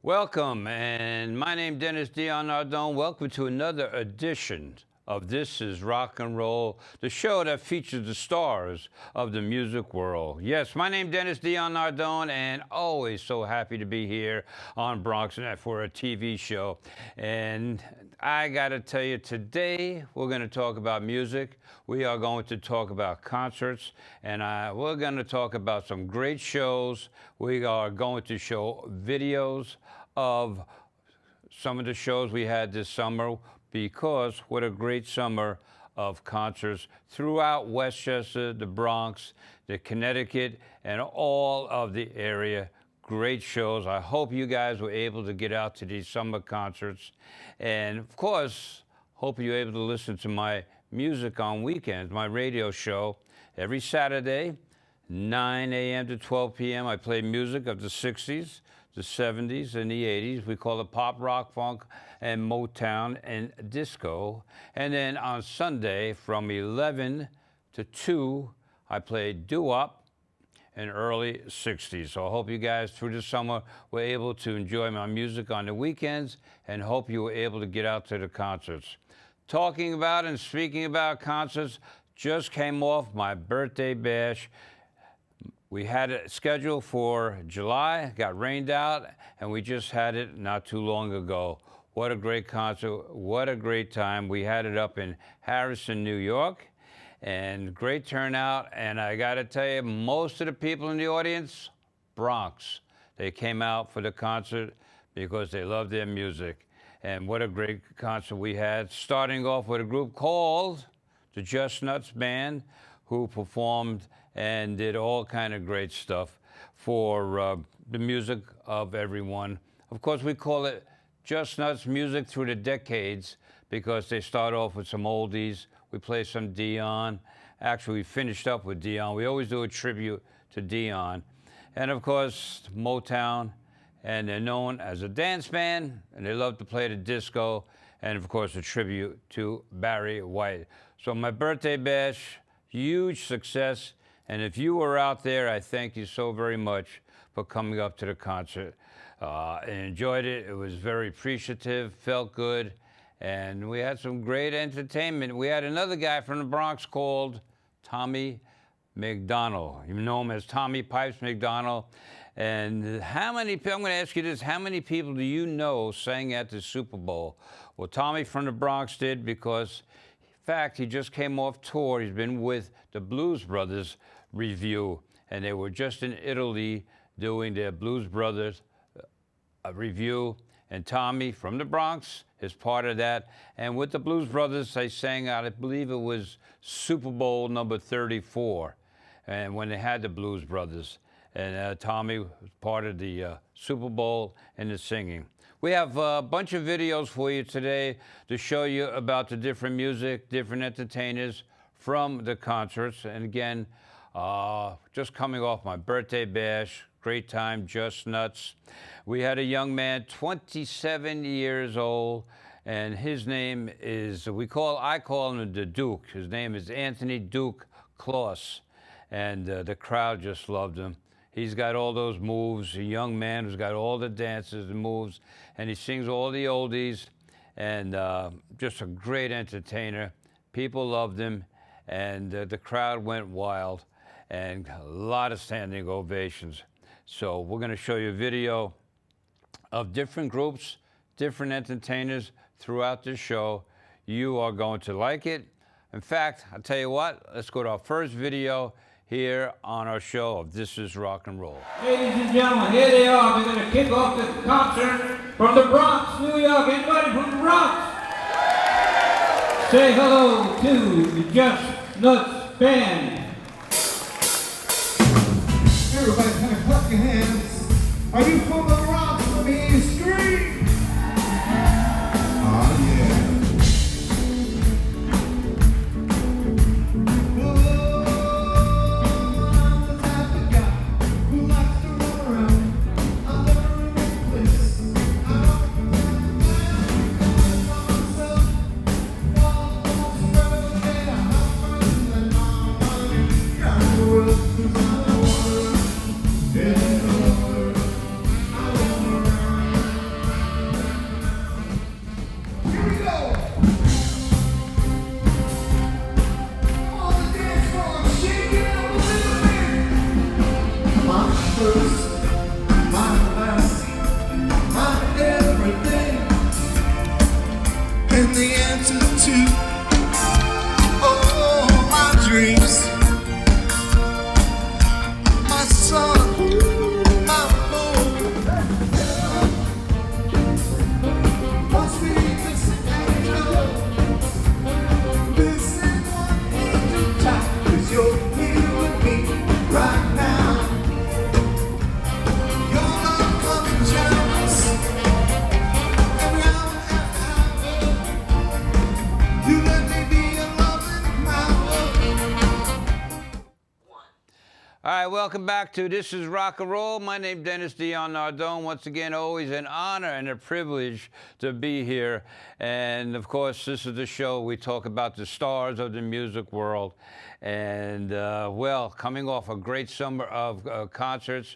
Welcome, and my name Dennis Dion Nardone. Welcome to another edition of This is Rock and Roll, the show that features the stars of the music world. Yes, my name Dennis Dion Nardone, and always so happy to be here on BronxNet for a TV show. And I got to tell you, today we're going to talk about music. We are going to talk about concerts, and we're going to talk about some great shows. We are going to show videos of some of the shows we had this summer, because what a great summer of concerts throughout Westchester, the Bronx, the Connecticut, and all of the area. Great shows. I hope you guys were able to get out to these summer concerts. And of course, hope you're able to listen to my music on weekends, my radio show. Every Saturday, 9 a.m. to 12 p.m., I play music of the 60s, the 70s, and the 80s. We call it pop, rock, funk, and Motown, and disco. And then on Sunday, from 11 to 2, I play doo-wop and early 60s. So I hope you guys, through the summer, were able to enjoy my music on the weekends, and hope you were able to get out to the concerts. Talking about and speaking about concerts, just came off my birthday bash. We had it scheduled for July, got rained out, and we just had it not too long ago. What a great concert, what a great time. We had it up in Harrison, New York, and great turnout. And I gotta tell you, most of the people in the audience, Bronx. They came out for the concert because they love their music. And what a great concert we had, starting off with a group called the Just Nuts Band, who performed and did all kind of great stuff for the music of everyone. Of course, we call it Just Nuts Music through the decades, because they start off with some oldies. We play some Dion. Actually, we finished up with Dion. We always do a tribute to Dion. And of course, Motown, and they're known as a dance band, and they love to play the disco, and of course, a tribute to Barry White. So my birthday bash, huge success. And if you were out there, I thank you so very much for coming up to the concert. I enjoyed it. It was very appreciative, felt good, and we had some great entertainment. We had another guy from the Bronx called Tommy McDonald. You know him as Tommy Pipes McDonald. And how many people, I'm going to ask you this, how many people do you know sang at the Super Bowl? Well, Tommy from the Bronx did, because in fact, he just came off tour. He's been with the Blues Brothers review, and they were just in Italy doing their Blues Brothers review. And Tommy from the Bronx is part of that. And with the Blues Brothers, they sang out, I believe it was Super Bowl number 34, and when they had the Blues Brothers. And Tommy was part of the Super Bowl and the singing. We have a bunch of videos for you today to show you about the different music, different entertainers from the concerts. And again, just coming off my birthday bash, great time, just nuts. We had a young man, 27 years old, and his name is, I call him the Duke. His name is Anthony Duke Kloss, and the crowd just loved him. He's got all those moves, a young man who's got all the dances and moves, and he sings all the oldies, and just a great entertainer. People loved him, and the crowd went wild, and a lot of standing ovations. So we're going to show you a video of different groups, different entertainers throughout this show. You are going to like it. In fact, I'll tell you what, let's go to our first video here on our show of This is Rock and Roll. Ladies and gentlemen, here they are. They're going to kick off the concert from the Bronx, New York. Anybody from the Bronx? Say hello to the Just Nuts Band. Everybody kind of clap your hands. Are you from the Bronx? Let me hear you scream. Oh yeah. I right, welcome back to This is Rock and Roll. My name's Dennis Dion Nardone. Once again, always an honor and a privilege to be here. And of course, this is the show we talk about the stars of the music world. And well, coming off a great summer of concerts,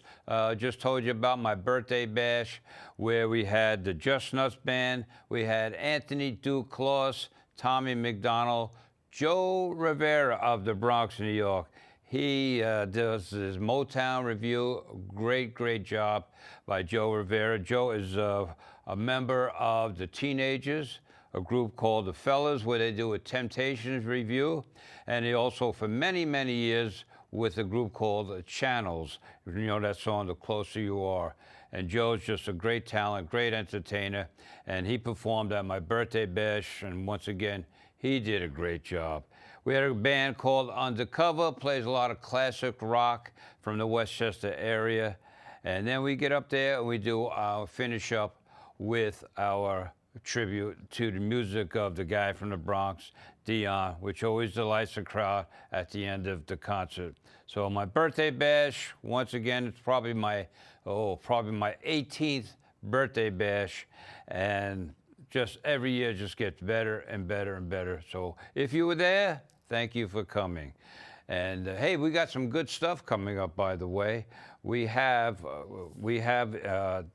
just told you about my birthday bash where we had the Just Nuts Band, we had Anthony Duclos, Tommy McDonald, Joe Rivera of the Bronx, New York. He does his Motown review. Great job by Joe Rivera. Joe is a member of the Teenagers, a group called the Fellas, where they do a Temptations review. And he also, for many years, with a group called the Channels. You know that song, The Closer You Are. And Joe's just a great talent, great entertainer. And he performed at my birthday bash. And once again, he did a great job. We had a band called Undercover, plays a lot of classic rock from the Westchester area. And then we get up there and we do our finish up with our tribute to the music of the guy from the Bronx, Dion, which always delights the crowd at the end of the concert. So my birthday bash, once again, it's probably my 18th birthday bash. And just every year just gets better and better and better. So if you were there, thank you for coming. And hey, we got some good stuff coming up, by the way. We have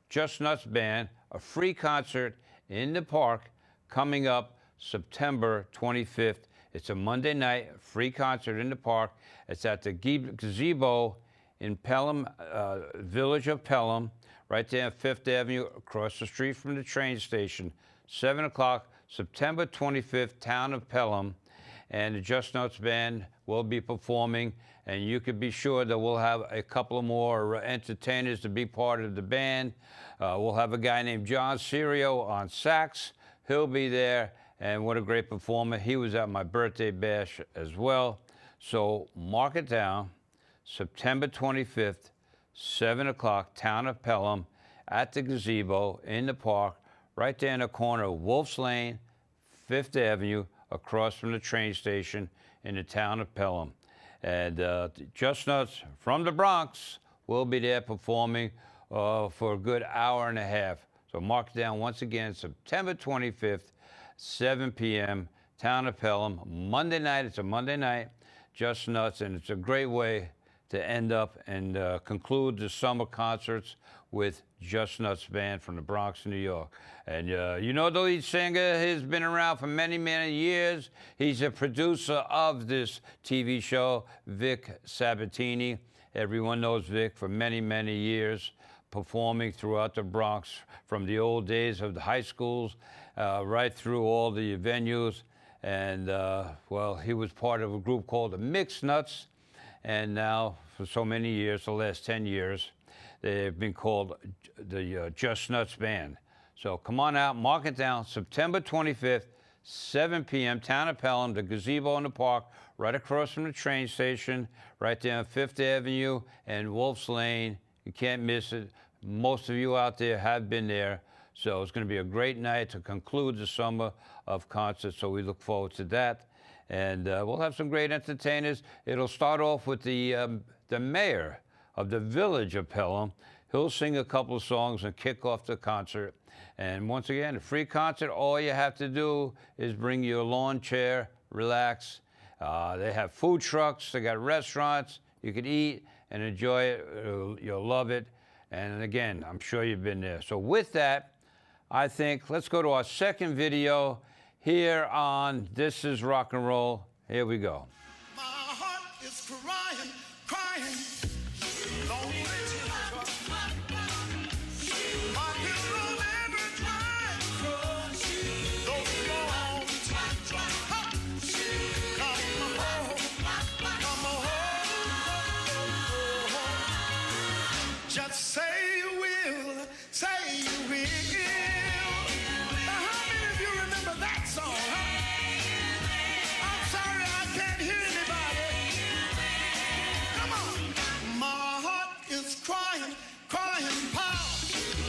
Just Nuts Band, a free concert in the park coming up September 25th. It's a Monday night, free concert in the park. It's at the gazebo in Pelham, village of Pelham, right there on 5th Avenue, across the street from the train station. 7 o'clock, September 25th, town of Pelham. And the Just Nuts Band will be performing, and you can be sure that we'll have a couple more entertainers to be part of the band. We'll have a guy named John Serio on sax. He'll be there, and what a great performer. He was at my birthday bash as well. So mark it down, September 25th, 7 o'clock, town of Pelham, at the gazebo in the park, right there in the corner of Wolf's Lane, 5th Avenue, across from the train station in the town of Pelham. And Just Nuts from the Bronx will be there performing for a good hour and a half. So mark it down once again, September 25th, 7 p.m., town of Pelham. Monday night, it's a Monday night, Just Nuts, and it's a great way to end up and conclude the summer concerts with Just Nuts Band from the Bronx, New York. And you know the lead singer has been around for many years. He's a producer of this TV show, Vic Sabatini. Everyone knows Vic for many years, performing throughout the Bronx from the old days of the high schools right through all the venues. And well, he was part of a group called the Mixed Nuts. And now, for so many years, the last 10 years, they've been called the Just Nuts Band. So come on out, mark it down, September 25th, 7 p.m., town of Pelham, the gazebo in the park, right across from the train station, right there on 5th Avenue and Wolf's Lane. You can't miss it. Most of you out there have been there. So it's going to be a great night to conclude the summer of concerts. So we look forward to that. And we'll have some great entertainers. It'll start off with the mayor of the village of Pelham. He'll sing a couple of songs and kick off the concert. And once again, a free concert. All you have to do is bring your lawn chair, relax. They have food trucks. They got restaurants. You can eat and enjoy it. You'll love it. And again, I'm sure you've been there. So with that, I think let's go to our second video here on This is Rock and Roll. Here we go. My heart is crying, crying. Lonely tears. My pillow never dries. Those long tears. Come home, come home. Just say you will, say you will. Now, how many of you remember that song? Huh? I'm sorry, I can't hear anybody. Come on. My heart is crying, crying, pow.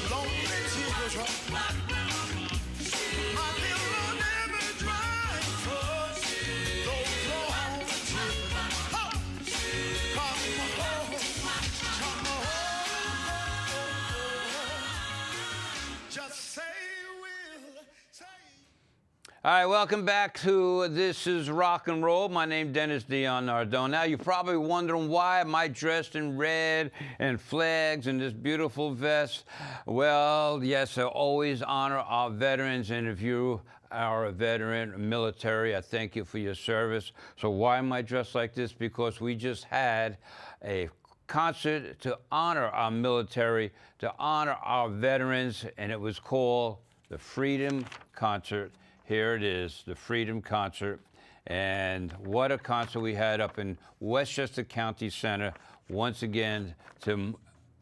Lonely tears. My pillow never dries. Those long tears. Come home. Just say you will. Say. All right, welcome back to This is Rock and Roll. My name's Dennis Dion Nardone. Now, you're probably wondering why am I dressed in red and flags and this beautiful vest? Well, yes, I always honor our veterans, and if you are a veteran, military, I thank you for your service. So why am I dressed like this? Because we just had a concert to honor our military, to honor our veterans, and it was called the Freedom Concert. Here it is, the Freedom Concert. And what a concert we had up in Westchester County Center, once again, to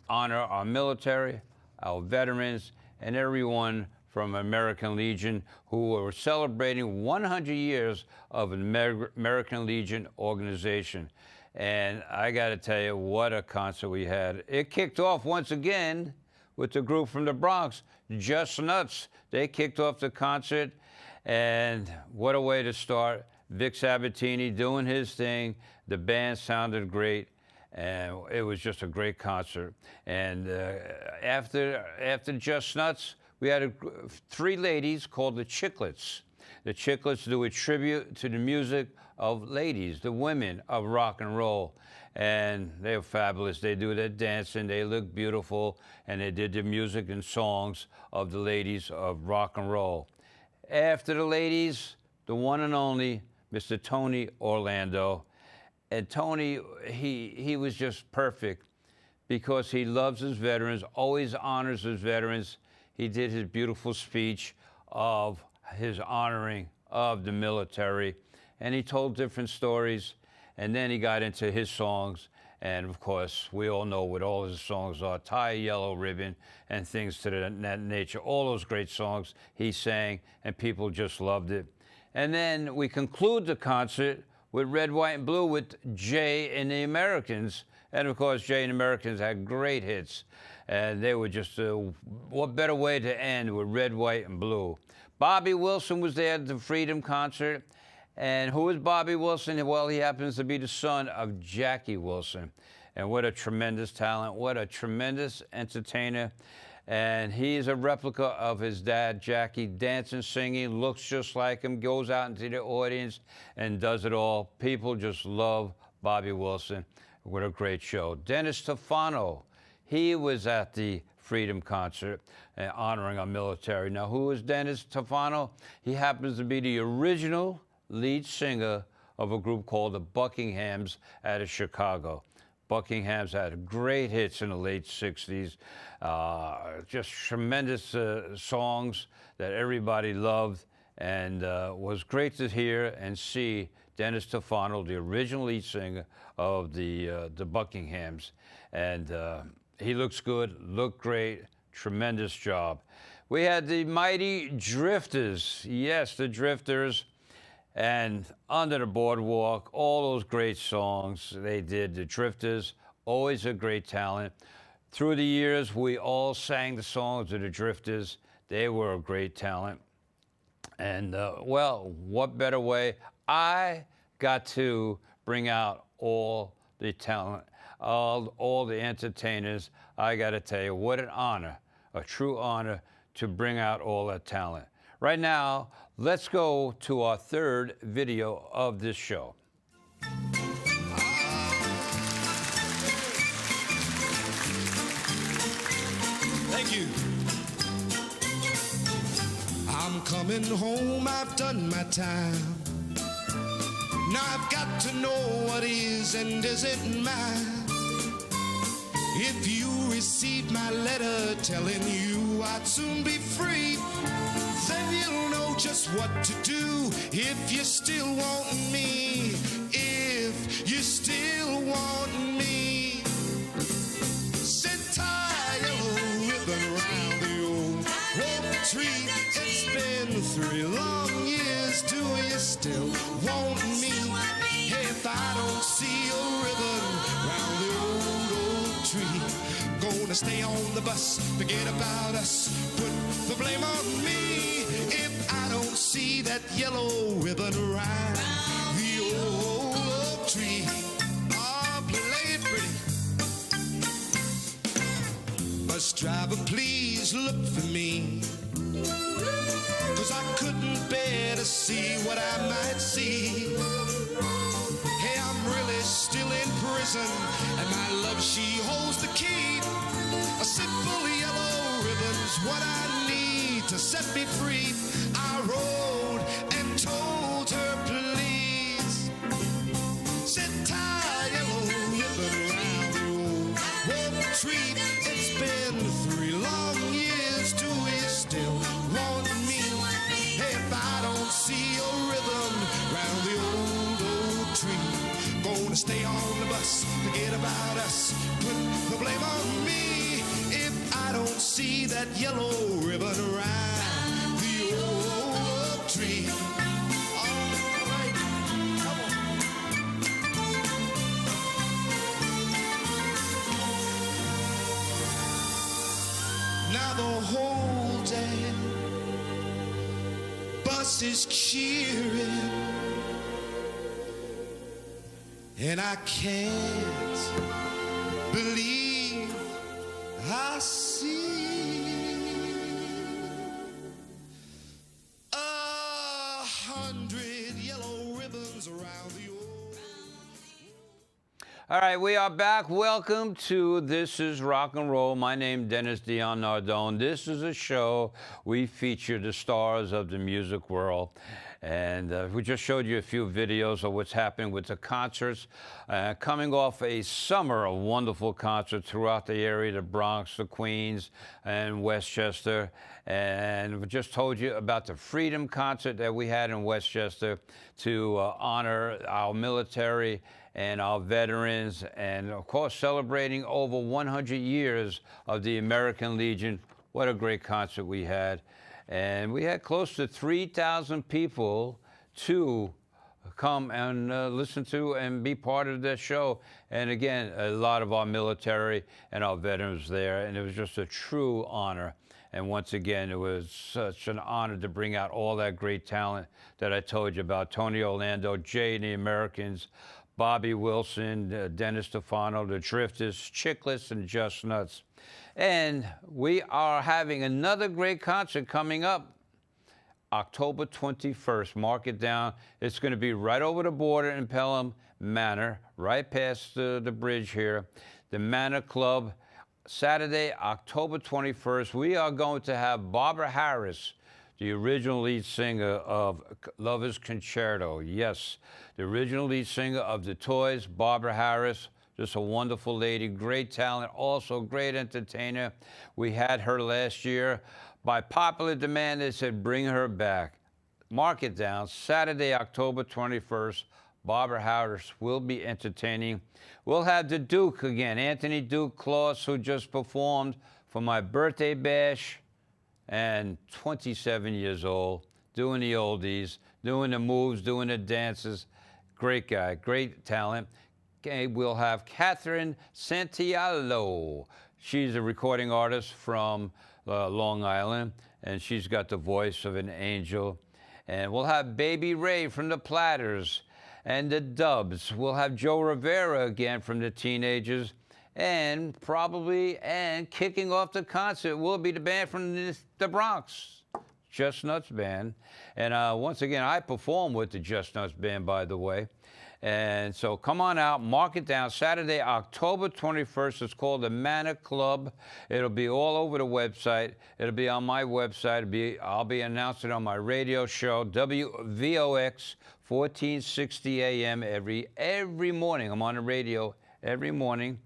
honor our military, our veterans, and everyone from American Legion who were celebrating 100 years of an American Legion organization. And I got to tell you, what a concert we had. It kicked off once again with the group from the Bronx, Just Nuts. They kicked off the concert. And what a way to start. Vic Sabatini doing his thing. The band sounded great, and it was just a great concert. And after Just Nuts, we had three ladies called the Chicklets. The Chicklets do a tribute to the music of ladies, the women of rock and roll. And they're fabulous. They do their dancing, they look beautiful, and they did the music and songs of the ladies of rock and roll. After the ladies, the one and only Mr. Tony Orlando. And Tony, he was just perfect because he loves his veterans, always honors his veterans. He did his beautiful speech of his honoring of the military, and he told different stories, and then he got into his songs. And of course, we all know what all his songs are, Tie a Yellow Ribbon and things to that nature. All those great songs he sang, and people just loved it. And then we conclude the concert with Red, White, and Blue with Jay and the Amercans. And of course, Jay and the Amercans had great hits. And they were just, what better way to end with Red, White, and Blue. Bobby Wilson was there at the Freedom Concert. And who is Bobby Wilson? Well, he happens to be the son of Jackie Wilson. And what a tremendous talent, what a tremendous entertainer. And he's a replica of his dad, Jackie, dancing, singing, looks just like him, goes out into the audience and does it all. People just love Bobby Wilson. What a great show. Dennis Tufano, he was at the Freedom Concert honoring our military. Now, who is Dennis Tufano? He happens to be the original lead singer of a group called the Buckinghams out of Chicago. Buckinghams had great hits in the late 60s, just tremendous songs that everybody loved, and was great to hear and see Dennis Tufano, the original lead singer of the Buckinghams. And he looks good, looked great, tremendous job. We had the mighty Drifters. Yes, the Drifters. And Under the Boardwalk, all those great songs they did. The Drifters, always a great talent. Through the years, we all sang the songs of the Drifters. They were a great talent. And, well, what better way? I got to bring out all the talent, all the entertainers. I got to tell you, what an honor, a true honor to bring out all that talent. Right now, let's go to our third video of this show. Thank you. I'm coming home, I've done my time. Now I've got to know what is and isn't mine. If you receive my letter telling you I'd soon be free, then you'll know just what to do if you still want me. If you still want me, sit tie a yellow ribbon around the old oak tree. It's been 3 long years. Do you still want me? If I don't see a ribbon round the old oak tree, gonna stay on the bus, forget about us, put the blame on me. If I don't see that yellow ribbon around the old oak tree, oh, play it pretty. Bus driver, please look for me. me. 'Cause I couldn't bear to see what I might see. Hey, I'm really still in prison, and my love, she holds the key. A simple yellow ribbon's what I need to set me free. I rode and told her, please, sit tie a yellow ribbon around the old oak tree. It's been 3 long years, do you still want me? Hey, if I don't see a ribbon round the old oak tree, gonna stay on the bus, forget about us, put the blame on me. If I don't see that yellow ribbon around the old oak tree. All right, come on. Now the whole day bus is cheering, and I can't believe I see 100 yellow ribbons around the old. All right, we are back. Welcome to This is Rock and Roll. My name is Dennis Dion Nardone. This is a show we feature the stars of the music world. And we just showed you a few videos of what's happening with the concerts. Coming off a summer of wonderful concerts throughout the area, the Bronx, the Queens, and Westchester. And we just told you about the Freedom concert that we had in Westchester to honor our military and our veterans, and of course celebrating over 100 years of the American Legion. What a great concert we had. And we had close to 3,000 people to come and listen to and be part of that show. And again, a lot of our military and our veterans there, and it was just a true honor. And once again, it was such an honor to bring out all that great talent that I told you about. Tony Orlando, Jay and the Amercans, Bobby Wilson, Dennis Tufano, the Drifters, Chicklets, and Just Nuts. And we are having another great concert coming up October 21st. Mark it down. It's going to be right over the border in Pelham Manor, right past the bridge here. The Manor Club, Saturday, October 21st. We are going to have Barbara Harris, the original lead singer of Lover's Concerto. Yes, the original lead singer of The Toys, Barbara Harris. Just a wonderful lady, great talent, also great entertainer. We had her last year. By popular demand, they said bring her back. Mark it down, Saturday, October 21st. Barbara Harris will be entertaining. We'll have the Duke again, Anthony Duke Claus, who just performed for my birthday bash, and 27 years old, doing the oldies, doing the moves, doing the dances. Great guy, great talent. Okay, we'll have Catherine Santiago. She's a recording artist from Long Island, and she's got the voice of an angel. And we'll have Baby Ray from the Platters and the Dubs. We'll have Joe Rivera again from the Teenagers. And kicking off the concert will be the band from the Bronx, Just Nuts Band. And once again, I perform with the Just Nuts Band, by the way. And so come on out, mark it down, Saturday, October 21st. It's called the Manor Club. It'll be all over the website. It'll be on my website. I'll be announcing it on my radio show, WVOX, 1460 AM every morning. I'm on the radio every morning.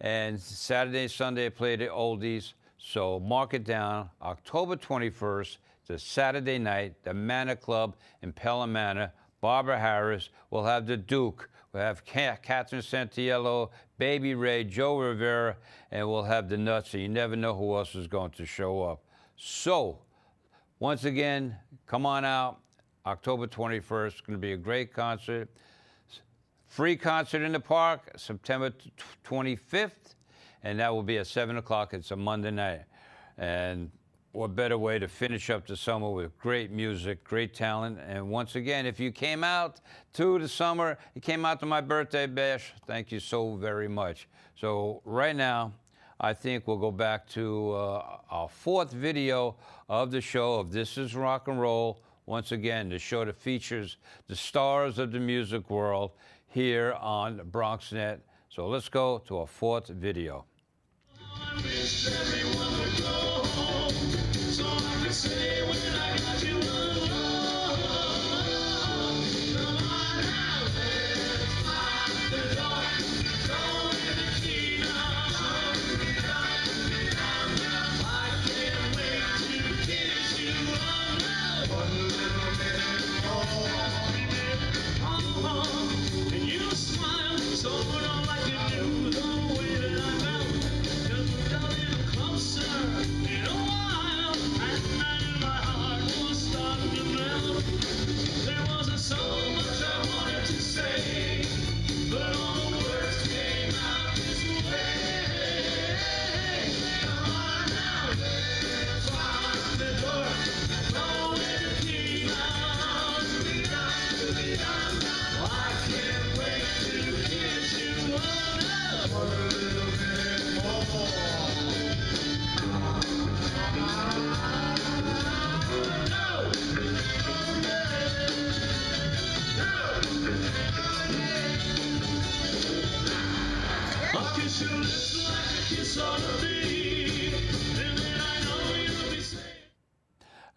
And Saturday, Sunday, I play the oldies. So mark it down, October 21st, the Saturday night, the Manor Club in Pelham Manor. Barbara Harris. We'll have the Duke. We'll have Catherine Santiago, Baby Ray, Joe Rivera, and we'll have the Nuts. So you never know who else is going to show up. So, once again, come on out. October 21st. It's going to be a great concert. Free concert in the park, September 25th, and that will be at 7 o'clock. It's a Monday night. And what better way to finish up the summer with great music, great talent. And once again, if you came out to the summer, you came out to my birthday bash, thank you so very much. So right now, I think we'll go back to our fourth video of the show of This Is Rock and Roll. Once again, the show that features the stars of the music world here on BronxNet. So let's go to our fourth video. I wish everyone would go home, so I could say when I got you alone. Come on now, let's lock the door, throw in the key now. I can't wait to kiss you all now. One little bit more, and you smile so wrong like you knew the way that I felt. Closer in a while, and then my heart was starting to melt. There wasn't so much I wanted to say, but all the words came out this way. Come on now, let's lock the door, throw in the key now. I can't wait to kiss you all now. One little bit more.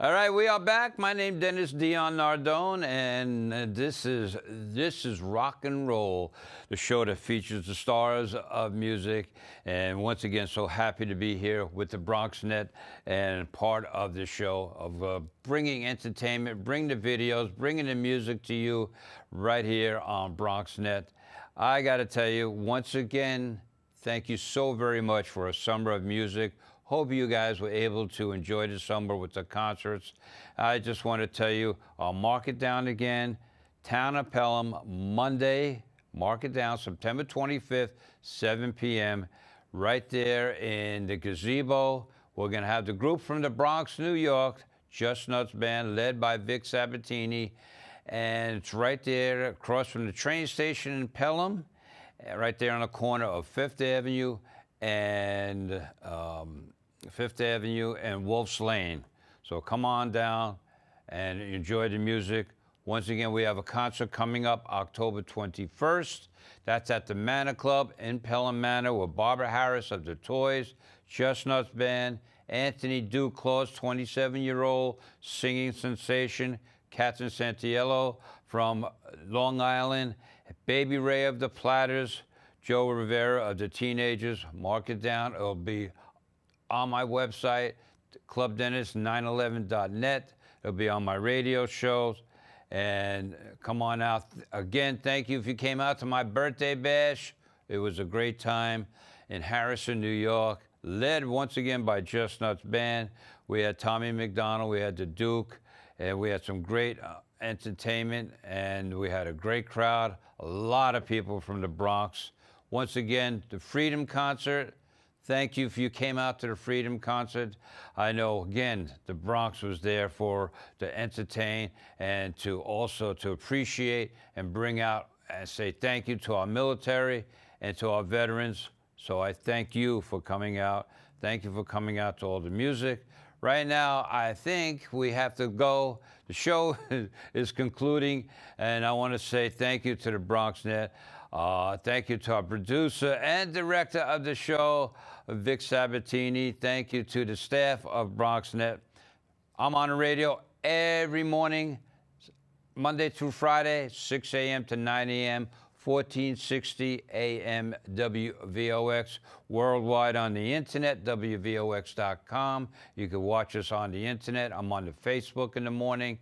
All right, we are back. My name is Dion Nardone, and this is Rock and Roll, the show that features the stars of music. And once again, so happy to be here with the BronxNet and part of the show of bringing entertainment, bringing the videos, bringing the music to you right here on BronxNet. I got to tell you, once again, thank you so very much for a summer of music. Hope you guys were able to enjoy the summer with the concerts. I just want to tell you, I'll mark it down again. Town of Pelham, Monday, mark it down, September 25th, 7 p.m., right there in the gazebo. We're going to have the group from the Bronx, New York, Just Nuts Band, led by Vic Sabatini. And it's right there across from the train station in Pelham, right there on the corner of Fifth Avenue and Wolf's Lane. So come on down and enjoy the music. Once again, we have a concert coming up October 21st. That's at the Manor Club in Pelham Manor with Barbara Harris of the Toys, Chestnuts Band, Anthony Duclaus, 27-year-old singing sensation, Catherine Santiello from Long Island, Baby Ray of the Platters, Joe Rivera of the Teenagers. Mark it down. It'll be on my website, clubdennis911.net. It'll be on my radio shows. And come on out. Again, thank you if you came out to my birthday bash. It was a great time in Harrison, New York, led once again by Just Nuts Band. We had Tommy McDonald, we had the Duke, and we had some great entertainment, and we had a great crowd, a lot of people from the Bronx. Once again, the Freedom Concert. Thank you if you came out to the Freedom Concert. I know, again, the Bronx was there to entertain and to also to appreciate and bring out and say thank you to our military and to our veterans. So I thank you for coming out. Thank you for coming out to all the music. Right now, I think we have to go. The show is concluding, and I want to say thank you to the BronxNet. Thank you to our producer and director of the show, Vic Sabatini. Thank you to the staff of BronxNet. I'm on the radio every morning, Monday through Friday, 6 a.m. to 9 a.m., 1460 AM WVOX, worldwide on the internet, WVOX.com. You can watch us on the internet. I'm on the Facebook in the morning.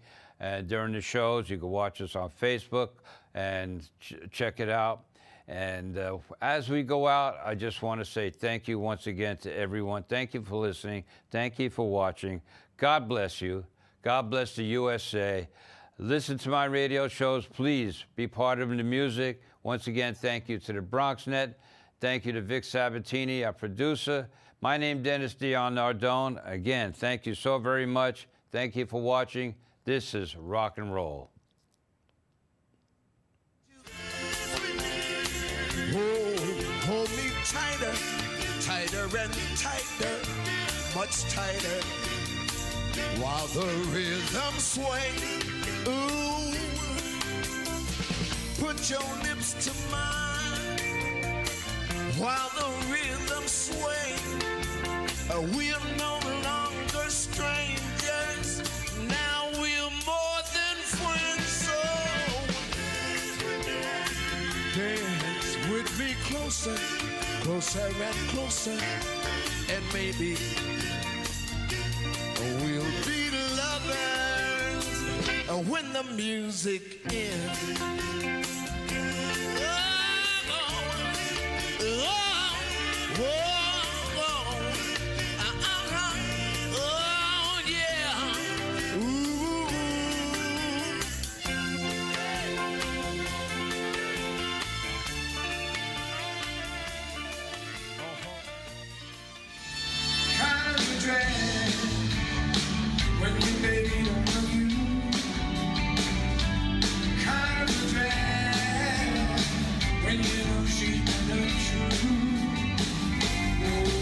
During the shows, you can watch us on Facebook and check it out. And as we go out, I just want to say thank you once again to everyone. Thank you for listening. Thank you for watching. God bless you. God bless the USA. Listen to my radio shows. Please be part of the music. Once again, thank you to the BronxNet. Thank you to Vic Sabatini, our producer. My name is Dion Nardone. Again, thank you so very much. Thank you for watching. This is Rock and Roll. Hold me tighter, tighter. tighter and tighter, much tighter, while the rhythm swings. Ooh, put your lips to mine, while the rhythm swings. We're no longer strangers, now we're more than friends. So dance with me closer, closer and closer, and maybe we'll be lovers when the music ends. When your baby don't love you, kind of a drag. When you know she's not true.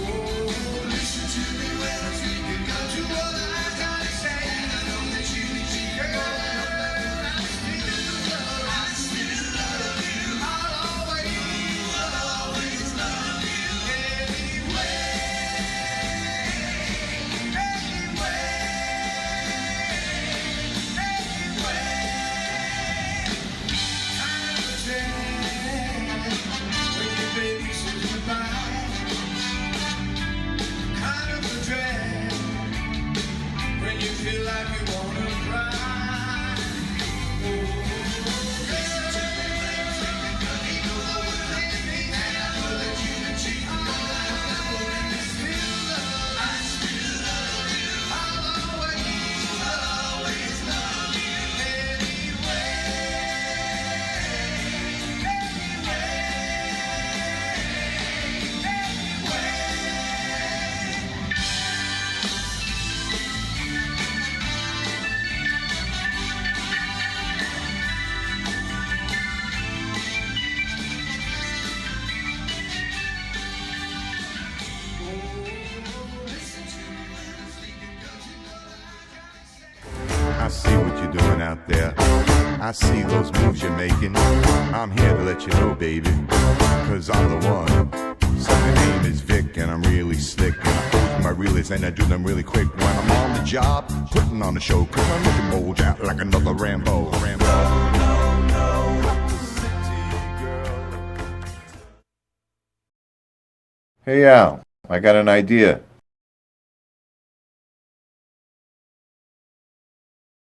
Oh, listen to me well, so you can go to what I gotta say. I know that you girl. I still love you. I'll always love you anyway. Feel like you wanna cry. Oh, listen to me, you know what it means. And I know that you can cheat. I still love you. I'll always love you anyway. I see what you're doing out there. I see those moves you're making. I'm here to let you know, baby, cause I'm the one. So my name is Vic and I'm really slick. And I pose my realists and I do them really quick. When I'm on the job, putting on the show, cause I'm looking bold out like another Rambo. Hey Al, I got an idea.